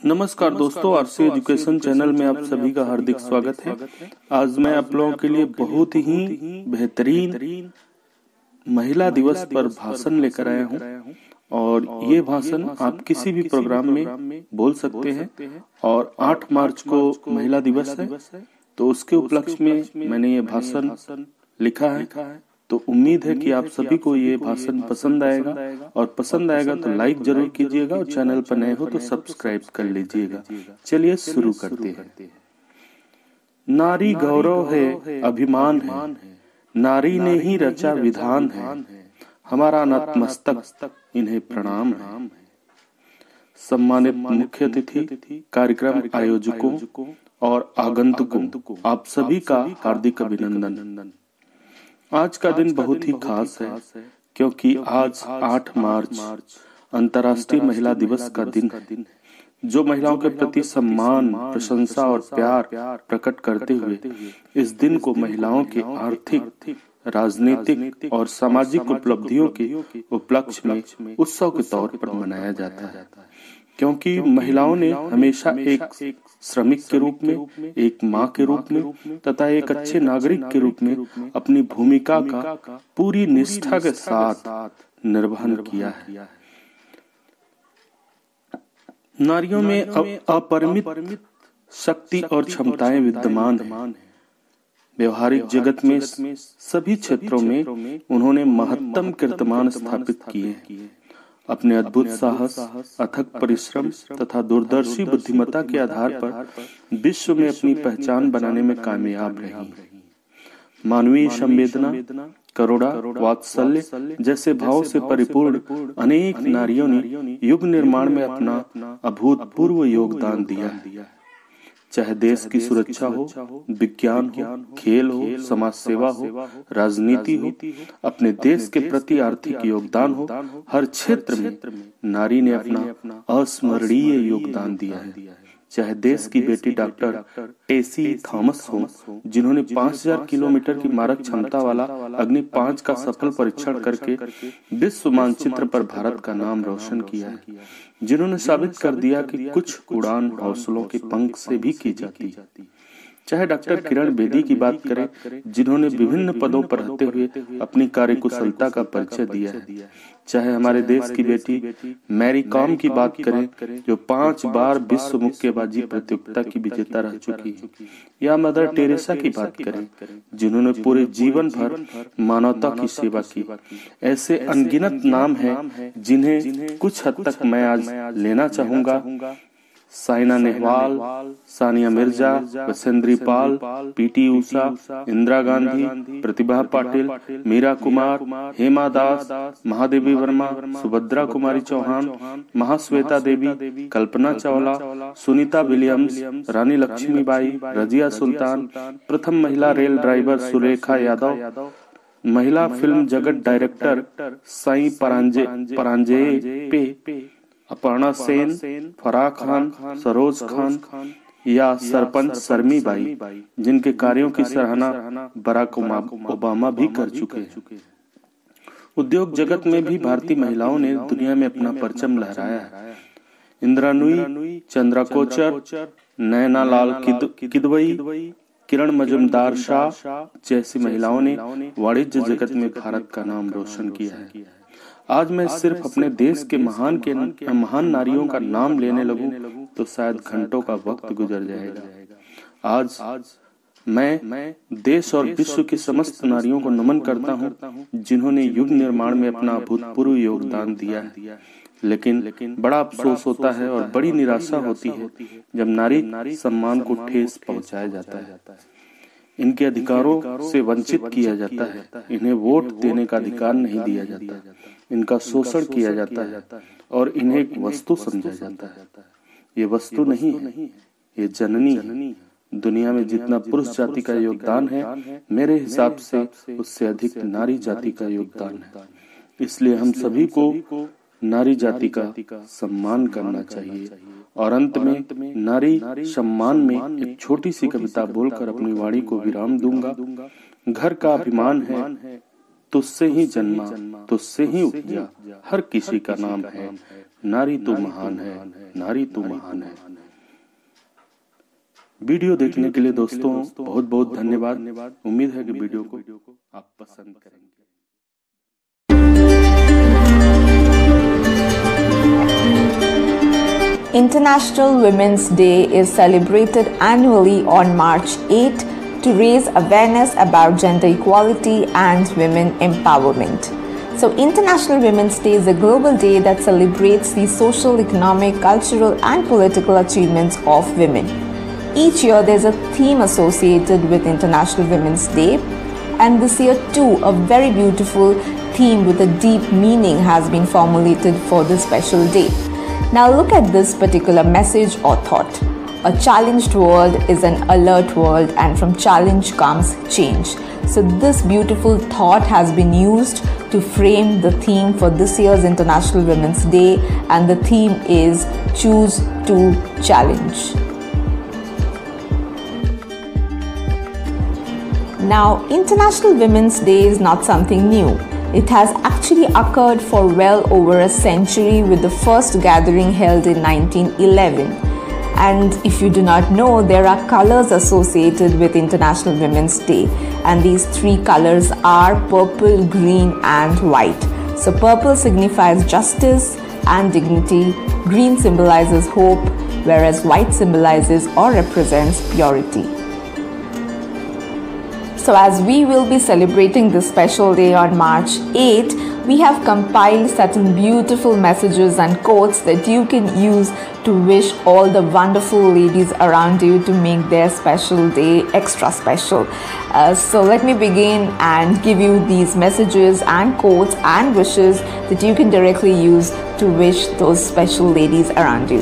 नमस्कार दोस्तों, RC education channel में आप सभी का हार्दिक स्वागत है। आज मैं आप लोगों के लिए बहुत ही बेहतरीन महिला दिवस पर भाषण लेकर आया हूं और ये भाषण आप किसी भी प्रोग्राम में बोल सकते हैं। और 8 मार्च को महिला दिवस है, तो उसके उपलक्ष्य में मैंने ये भाषण लिखा है। तो उम्मीद है कि आप सभी को ये भाषण पसंद आएगा, और पसंद आएगा तो लाइक जरूर कीजिएगा, और चैनल पर नए हो तो सब्सक्राइब कर लीजिएगा। चलिए शुरू करते हैं। नारी गौरव है, अभिमान है, नारी ने ही रचा विधान है, हमारा नतमस्तक इन्हें प्रणाम है। सम्मानित मुख्य अतिथि, कार्यक्रम आयोजकों और आगंतुकों, आप सभी का हार्दिक अभिनंदन। आज का दिन बहुत ही खास है, क्योंकि आज 8 मार्च अंतर्राष्ट्रीय महिला दिवस का दिन है, जो महिलाओं के प्रति सम्मान, प्रशंसा और प्यार प्रकट करते हुए इस दिन को महिलाओं के आर्थिक, राजनीतिक और सामाजिक उपलब्धियों के उपलक्ष्य में उत्सव के तौर पर मनाया जाता है। क्योंकि महिलाओं ने हमेशा एक श्रमिक के रूप में, एक माँ के रूप में तथा एक अच्छे नागरिक के रूप में अपनी भूमिका का पूरी निष्ठा के साथ निर्वहन किया है। नारियों में अपरिमित शक्ति और क्षमताएं विद्यमान हैं। व्यवहारिक जगत में सभी क्षेत्रों में उन्होंने महत्तम कीर्तिमान स्थापित किए हैं। अपने अद्भुत साहस, अथक परिश्रम तथा दूरदर्शी बुद्धिमत्ता के आधार पर विश्व में अपनी पहचान बनाने में कामयाब रही। मानवीय संवेदना, करुणा, वात्सल्य जैसे भाव से परिपूर्ण अनेक नारियों ने युग निर्माण में अपना अभूतपूर्व योगदान दिया है। चाहे देश की सुरक्षा हो, विज्ञान हो, खेल हो, समाज सेवा हो, राजनीति हो, अपने देश के प्रति आर्थिक योगदान हो, हर क्षेत्र में नारी ने अपना अस्मरणीय योगदान दिया है। चाहे देश की बेटी डॉक्टर टेसी थॉमस हो, जिन्होंने 5000 किलोमीटर की मारक क्षमता वाला अग्नि 5 का सफल परीक्षण करके विश्व मानचित्र पर भारत का नाम रोशन किया है, जिन्होंने साबित कर दिया कि कुछ उड़ान हौसलों के पंख से भी की जाती। चाहे डॉक्टर किरण बेदी की बात करें, जिन्होंने विभिन्न पदों पर रहते हुए अपनी कार्यकुशलता का परिचय दिया है। चाहे हमारे देश की बेटी मैरी कॉम की बात करें, जो 5 बार विश्व मुक्केबाजी प्रतियोगिता की विजेता रह चुकी है, या मदर टेरेसा की बात करें, जिन्होंने पूरे जीवन भर मानवता की सेवा की। ऐसे अनगिनत नाम हैं जिन्हें कुछ हद तक मैं आज लेना चाहूंगा। साइना नेहवाल, सानिया मिर्जा, बछेंद्री पाल, पीटी उषा, इंदिरा गांधी, प्रतिभा पाटिल, मीरा कुमार, हेमा दास, महादेवी वर्मा, सुभद्रा कुमारी चौहान, महाश्वेता देवी, कल्पना चावला, सुनीता विलियम्स, रानी लक्ष्मीबाई, रजिया सुल्तान, प्रथम महिला रेल ड्राइवर सुरेखा यादव, महिला फिल्म जगत डायरेक्टर साई परांजे, अपर्णा सेन, फराह खान, सरोज खान या सरपंच शर्मी बाई, जिनके कार्यों की सराहना बराक ओबामा भी कर चुके हैं। उद्योग जगत में भी भारतीय महिलाओं ने दुनिया में अपना परचम लहराया है। इंदिरा नुई, चंद्रा कोचर, नैना लाल किदवई, किरण मजुमदार शाह जैसी महिलाओं ने वाणिज्य जगत में भारत का नाम रोशन किया है। आज मैं सिर्फ अपने देश के महान नारियों का नाम लेने लगूं तो शायद घंटों का वक्त गुजर जाएगा। आज मैं देश और विश्व की समस्त नारियों को नमन करता हूं, जिन्होंने युग निर्माण में अपना अभूतपूर्व योगदान दिया है। लेकिन बड़ा अफसोस होता है और बड़ी निराशा होती है जब नारी सम्मान को ठेस पहुंचाया जाता है। इनके अधिकारों से वंचित किया जाता है। इन्हें वोट देने का अधिकार नहीं दिया जाता, इनका शोषण किया जाता है और इन्हें एक वस्तु समझा जाता है। ये वस्तु नहीं है, ये जननी है। दुनिया में जितना पुरुष जाति का योगदान है, मेरे हिसाब से उससे अधिक नारी जाति का योगदान है। इसलिए हम सभी को नारी जाति का सम्मान करना चाहिए। और अंत में नारी सम्मान में एक छोटी सी कविता बोलकर अपनी वाणी को विराम दूंगा। घर का अभिमान है, तुझसे ही जन्मा, तुझसे ही उपजा, हर किसी का नाम है, नारी तू महान है, नारी तू महान है। वीडियो देखने के लिए दोस्तों बहुत बहुत धन्यवाद। उम्मीद है कि वीडियो को आप पसंद करेंगे। International Women's Day is celebrated annually on March 8 to raise awareness about gender equality and women empowerment. So International Women's Day is a global day that celebrates the social, economic, cultural and political achievements of women. Each year there's a theme associated with International Women's Day, and this year too a very beautiful theme with a deep meaning has been formulated for this special day. Now look at this particular message or thought. A challenged world is an alert world, and from challenge comes change. So this beautiful thought has been used to frame the theme for this year's International Women's Day, and the theme is Choose to Challenge. Now, International Women's Day is not something new. It has actually occurred for well over a century, with the first gathering held in 1911. And if you do not know, there are colors associated with International Women's Day, and these three colors are purple, green and white. So purple signifies justice and dignity, green symbolizes hope, whereas white symbolizes or represents purity. So as we will be celebrating this special day on March 8, we have compiled certain beautiful messages and quotes that you can use to wish all the wonderful ladies around you to make their special day extra special. So let me begin and give you these messages and quotes and wishes that you can directly use to wish those special ladies around you.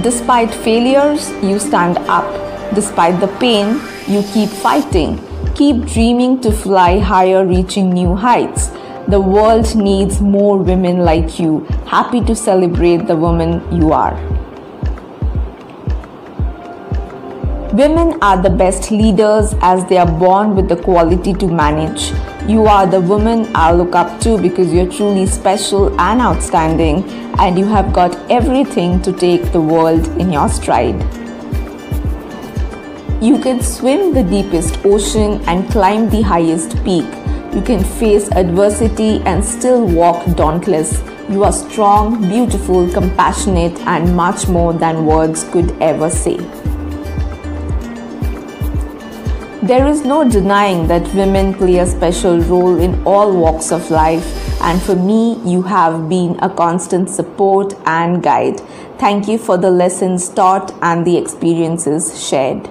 Despite failures, you stand up. Despite the pain, you keep fighting. Keep dreaming to fly higher, reaching new heights. The world needs more women like you. Happy to celebrate the woman you are. Women are the best leaders as they are born with the quality to manage. You are the woman I look up to because you're truly special and outstanding, and you have got everything to take the world in your stride. You can swim the deepest ocean and climb the highest peak. You can face adversity and still walk dauntless. You are strong, beautiful, compassionate, and much more than words could ever say. There is no denying that women play a special role in all walks of life, and for me, you have been a constant support and guide. Thank you for the lessons taught and the experiences shared.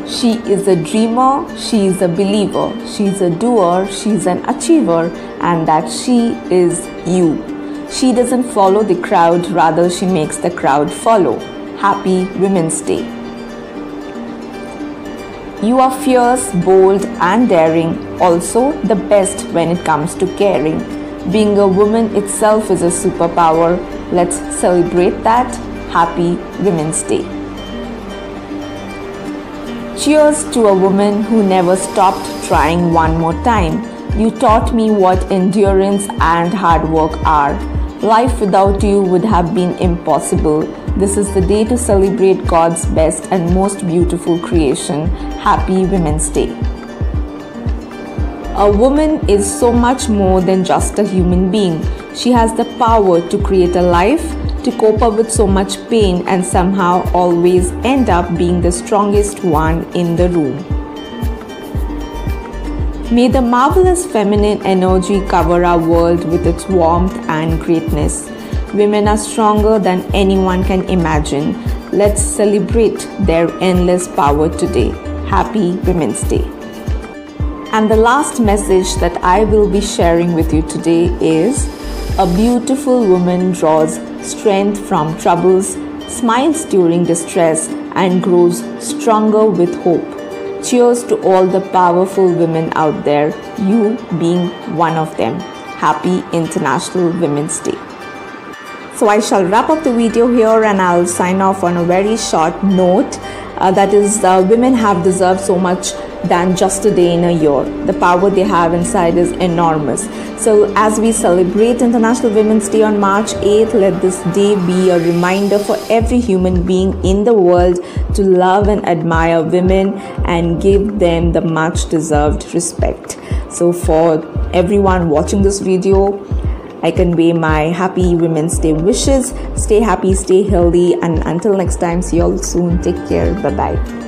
She is a dreamer, she is a believer, she is a doer, she is an achiever, and that she is you. She doesn't follow the crowd, rather she makes the crowd follow. Happy Women's Day. You are fierce, bold and daring, also the best when it comes to caring. Being a woman itself is a superpower. Let's celebrate that. Happy Women's Day. Cheers to a woman who never stopped trying one more time. You taught me what endurance and hard work are. Life without you would have been impossible. This is the day to celebrate God's best and most beautiful creation. Happy Women's Day. A woman is so much more than just a human being. She has the power to create a life, to cope up with so much pain, and somehow always end up being the strongest one in the room. May the marvelous feminine energy cover our world with its warmth and greatness. Women are stronger than anyone can imagine. Let's celebrate their endless power today. Happy Women's Day. And the last message that I will be sharing with you today is: a beautiful woman draws strength from troubles, smiles during distress, and grows stronger with hope. Cheers to all the powerful women out there, you being one of them. Happy International Women's Day. So I shall wrap up the video here, and I'll sign off on a very short note. That is, women have deserved so much than just a day in a year. The power they have inside is enormous. So as we celebrate International Women's Day on March 8th, let this day be a reminder for every human being in the world to love and admire women and give them the much deserved respect. So for everyone watching this video, I convey my happy Women's Day wishes. Stay happy, stay healthy, and until next time, see you all soon. Take care. Bye-bye.